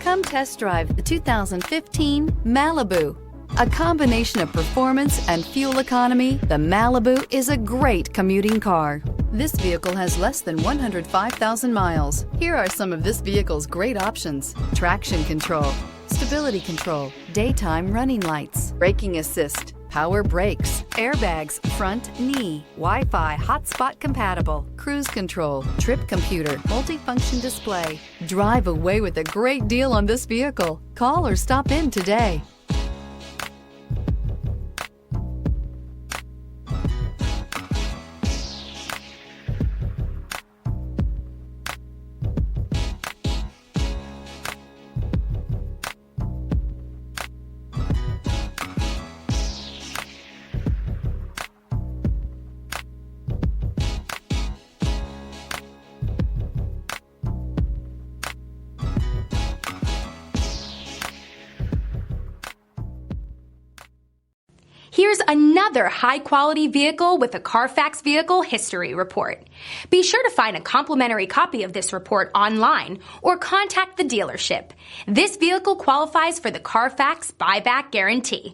Come test drive the 2015 Malibu. A combination of performance and fuel economy, the Malibu is a great commuting car. This vehicle has less than 105,000 miles. Here are some of this vehicle's great options: traction control, stability control, daytime running lights, braking assist, power brakes, airbags, front knee, Wi-Fi hotspot compatible, cruise control, trip computer, multifunction display. Drive away with a great deal on this vehicle. Call or stop in today. Here's another high-quality vehicle with a Carfax Vehicle History Report. Be sure to find a complimentary copy of this report online or contact the dealership. This vehicle qualifies for the Carfax Buyback Guarantee.